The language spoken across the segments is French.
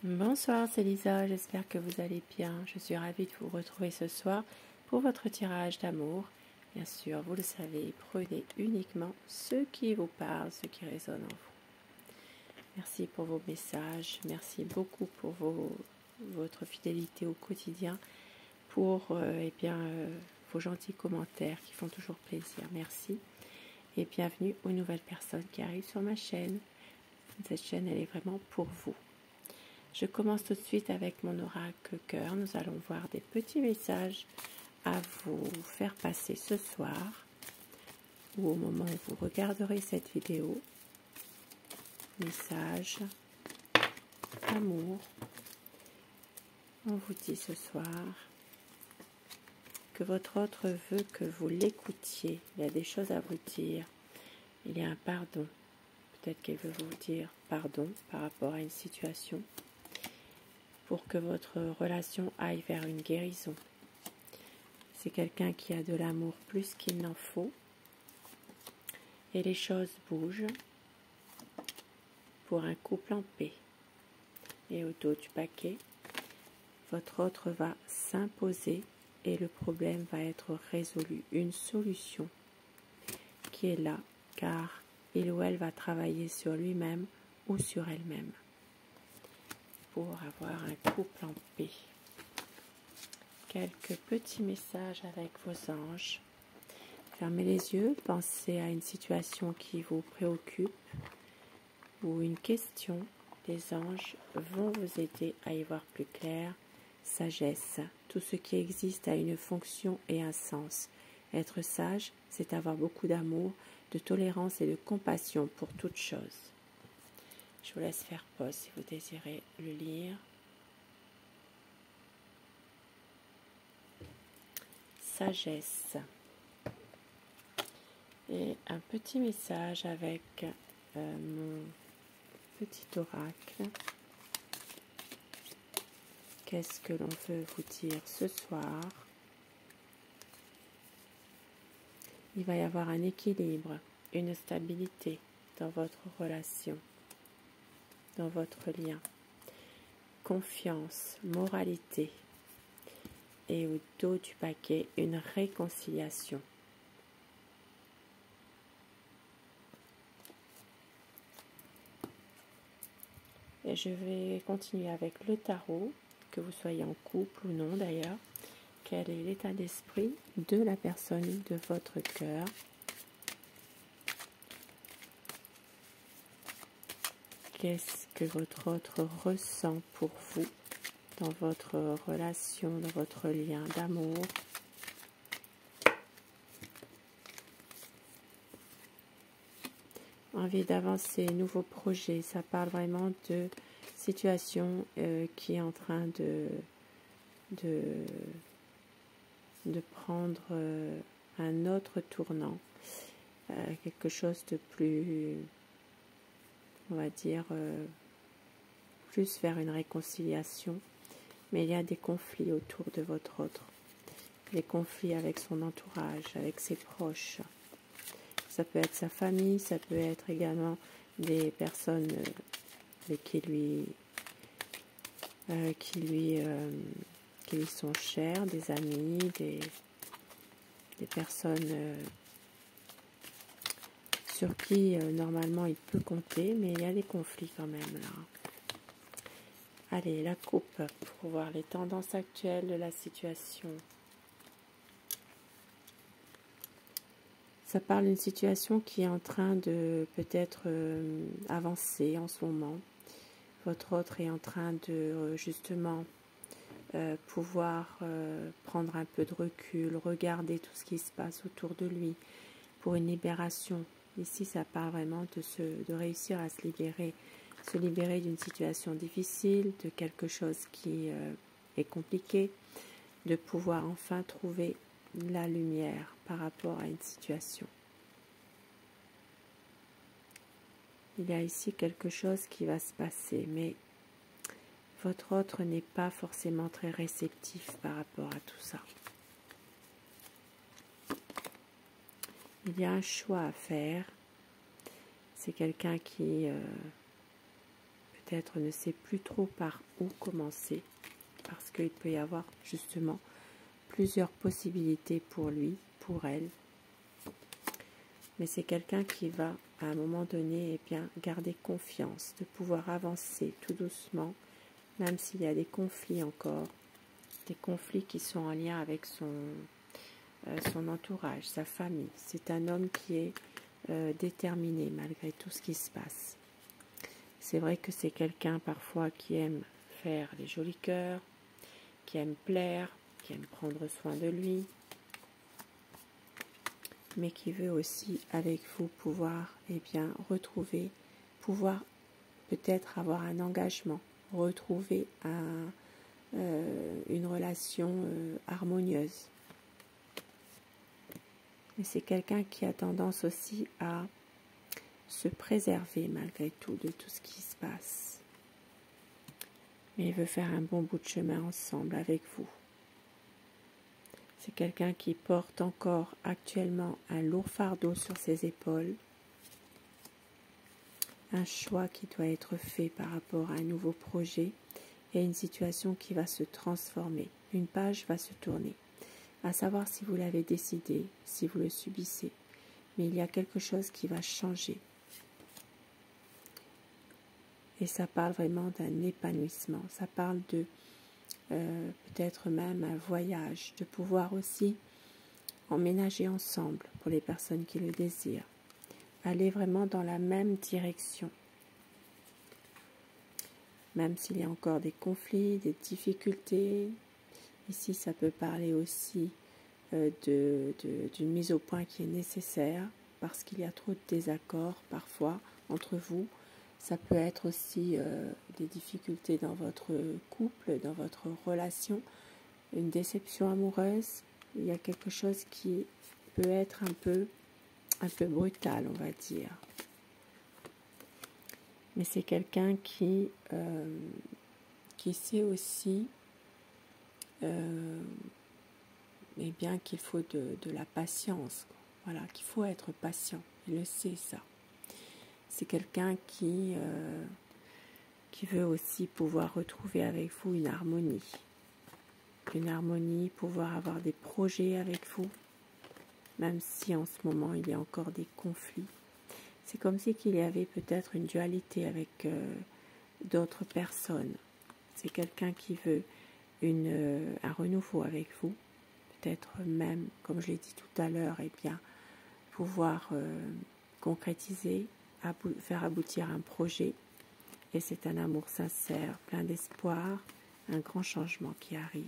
Bonsoir, c'est Lisa, j'espère que vous allez bien. Je suis ravie de vous retrouver ce soir pour votre tirage d'amour. Bien sûr, vous le savez, prenez uniquement ce qui vous parle, ce qui résonne en vous. Merci pour vos messages, merci beaucoup pour votre fidélité au quotidien, pour vos gentils commentaires qui font toujours plaisir. Merci et bienvenue aux nouvelles personnes qui arrivent sur ma chaîne. Cette chaîne, elle est vraiment pour vous. Je commence tout de suite avec mon oracle cœur. Nous allons voir des petits messages à vous faire passer ce soir ou au moment où vous regarderez cette vidéo. Message, amour. On vous dit ce soir que votre autre veut que vous l'écoutiez. Il y a des choses à vous dire. Il y a un pardon. Peut-être qu'elle veut vous dire pardon par rapport à une situation, pour que votre relation aille vers une guérison. C'est quelqu'un qui a de l'amour plus qu'il n'en faut. Et les choses bougent pour un couple en paix. Et au dos du paquet, votre autre va s'imposer et le problème va être résolu. Une solution qui est là, car il ou elle va travailler sur lui-même ou sur elle-même, pour avoir un couple en paix. Quelques petits messages avec vos anges. Fermez les yeux, pensez à une situation qui vous préoccupe ou une question. Les anges vont vous aider à y voir plus clair. Sagesse. Tout ce qui existe a une fonction et un sens. Être sage, c'est avoir beaucoup d'amour, de tolérance et de compassion pour toute chose. Je vous laisse faire pause si vous désirez le lire. Sagesse. Et un petit message avec mon petit oracle. Qu'est-ce que l'on veut vous dire ce soir? Il va y avoir un équilibre, une stabilité dans votre relation, dans votre lien. Confiance, moralité. Et au dos du paquet, une réconciliation. Et je vais continuer avec le tarot, que vous soyez en couple ou non d'ailleurs. Quel est l'état d'esprit de la personne de votre cœur? Qu'est-ce que votre autre ressent pour vous dans votre relation, dans votre lien d'amour? Envie d'avancer, nouveaux projets, ça parle vraiment de situation qui est en train de prendre un autre tournant, quelque chose de plus, on va dire, plus vers une réconciliation, mais il y a des conflits autour de votre autre, des conflits avec son entourage, avec ses proches. Ça peut être sa famille, ça peut être également des personnes qui lui sont chères, des amis, des personnes sur qui normalement il peut compter, mais il y a des conflits quand même là. Allez, la coupe pour voir les tendances actuelles de la situation. Ça parle d'une situation qui est en train de peut-être avancer en ce moment. Votre autre est en train de justement pouvoir prendre un peu de recul, regarder tout ce qui se passe autour de lui pour une libération. Ici, ça parle vraiment de réussir à se libérer d'une situation difficile, de quelque chose qui est compliqué, de pouvoir enfin trouver la lumière par rapport à une situation. Il y a ici quelque chose qui va se passer, mais votre autre n'est pas forcément très réceptif par rapport à tout ça. Il y a un choix à faire. C'est quelqu'un qui peut-être ne sait plus trop par où commencer, parce qu'il peut y avoir justement plusieurs possibilités pour lui, pour elle. Mais c'est quelqu'un qui va, à un moment donné, eh bien, garder confiance, de pouvoir avancer tout doucement, même s'il y a des conflits encore, des conflits qui sont en lien avec son entourage, sa famille. C'est un homme qui est déterminé malgré tout ce qui se passe. C'est vrai que c'est quelqu'un parfois qui aime faire les jolis cœurs, qui aime plaire, qui aime prendre soin de lui, mais qui veut aussi avec vous pouvoir retrouver, pouvoir peut-être avoir un engagement, retrouver une relation harmonieuse. Mais c'est quelqu'un qui a tendance aussi à se préserver malgré tout de tout ce qui se passe. Mais il veut faire un bon bout de chemin ensemble avec vous. C'est quelqu'un qui porte encore actuellement un lourd fardeau sur ses épaules. Un choix qui doit être fait par rapport à un nouveau projet et une situation qui va se transformer. Une page va se tourner. À savoir si vous l'avez décidé, si vous le subissez. Mais il y a quelque chose qui va changer. Et ça parle vraiment d'un épanouissement. Ça parle de peut-être même un voyage, de pouvoir aussi emménager ensemble pour les personnes qui le désirent. Aller vraiment dans la même direction. Même s'il y a encore des conflits, des difficultés. Ici, ça peut parler aussi d'une mise au point qui est nécessaire parce qu'il y a trop de désaccords parfois entre vous. Ça peut être aussi des difficultés dans votre couple, dans votre relation, une déception amoureuse. Il y a quelque chose qui peut être un peu brutal, on va dire. Mais c'est quelqu'un qui sait aussi bien qu'il faut de la patience. Voilà, qu'il faut être patient. Il le sait, ça. C'est quelqu'un qui veut aussi pouvoir retrouver avec vous une harmonie. Une harmonie, pouvoir avoir des projets avec vous, même si en ce moment il y a encore des conflits. C'est comme si qu'il y avait peut-être une dualité avec d'autres personnes. C'est quelqu'un qui veut un renouveau avec vous. Peut-être même, comme je l'ai dit tout à l'heure, pouvoir concrétiser, faire aboutir un projet. Et c'est un amour sincère, plein d'espoir, un grand changement qui arrive.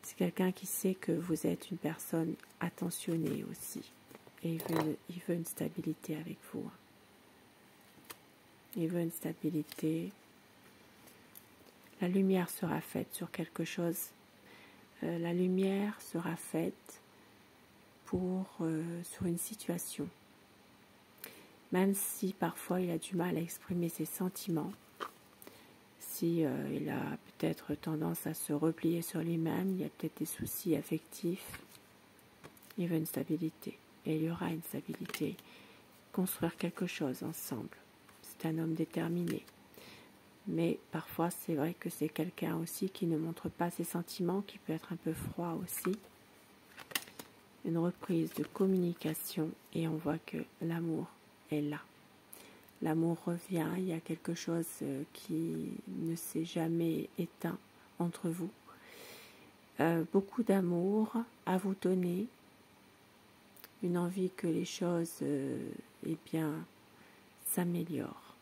C'est quelqu'un qui sait que vous êtes une personne attentionnée aussi. Et il veut une stabilité avec vous. Il veut une stabilité. La lumière sera faite sur quelque chose. La lumière sera faite sur une situation. Même si parfois il a du mal à exprimer ses sentiments, si il a peut-être tendance à se replier sur lui-même, il y a peut-être des soucis affectifs, il veut une stabilité. Et il y aura une stabilité. Construire quelque chose ensemble. C'est un homme déterminé. Mais parfois c'est vrai que c'est quelqu'un aussi qui ne montre pas ses sentiments, qui peut être un peu froid aussi. Une reprise de communication et on voit que l'amour est là. L'amour revient, il y a quelque chose qui ne s'est jamais éteint entre vous. Beaucoup d'amour à vous donner, une envie que les choses s'améliorent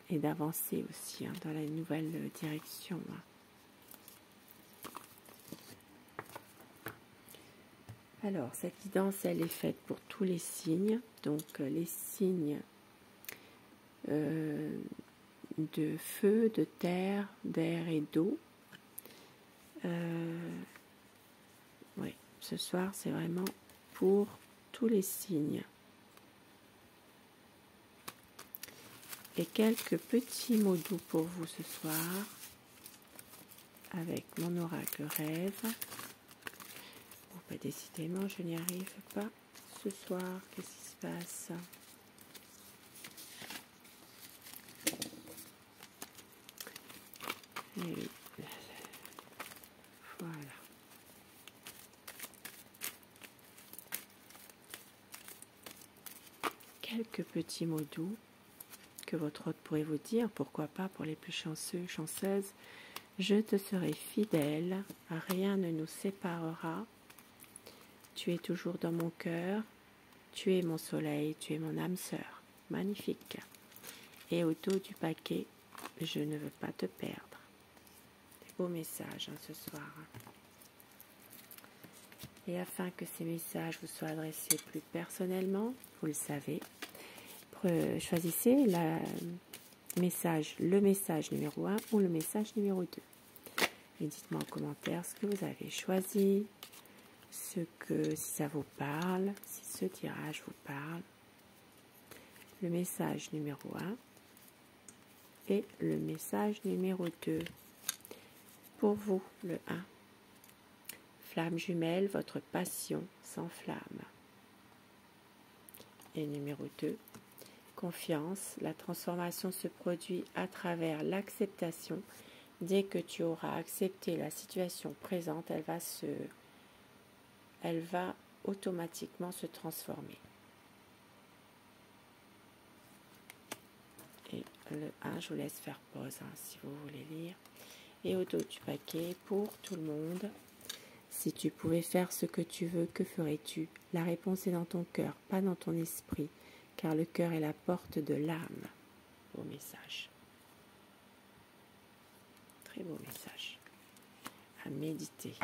et d'avancer aussi dans la nouvelle direction. Alors, cette guidance, elle est faite pour tous les signes. Donc, les signes de feu, de terre, d'air et d'eau. Oui, ce soir, c'est vraiment pour tous les signes. Et quelques petits mots doux pour vous ce soir, avec mon oracle rêve. Bon, décidément, je n'y arrive pas ce soir. Qu'est-ce qui se passe ? Et oui. Voilà. Quelques petits mots doux que votre hôte pourrait vous dire, pourquoi pas pour les plus chanceux, chanceuses. Je te serai fidèle, rien ne nous séparera. Tu es toujours dans mon cœur, tu es mon soleil, tu es mon âme sœur. Magnifique. Et au dos du paquet, je ne veux pas te perdre. Des beaux messages ce soir. Et afin que ces messages vous soient adressés plus personnellement, vous le savez, choisissez le message numéro 1 ou le message numéro 2. Et dites-moi en commentaire ce que vous avez choisi, si ça vous parle, si ce tirage vous parle. Le message numéro 1 et le message numéro 2. Pour vous, le 1. Flamme jumelle, votre passion s'enflamme. Et numéro 2. Confiance, la transformation se produit à travers l'acceptation. Dès que tu auras accepté la situation présente, elle va automatiquement se transformer. Et le 1, je vous laisse faire pause si vous voulez lire. Et au dos du paquet, pour tout le monde, si tu pouvais faire ce que tu veux, que ferais-tu? La réponse est dans ton cœur, pas dans ton esprit, car le cœur est la porte de l'âme. Beau message. Très beau message. À méditer.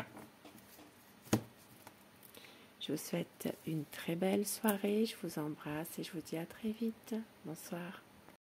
Je vous souhaite une très belle soirée, je vous embrasse et je vous dis à très vite. Bonsoir.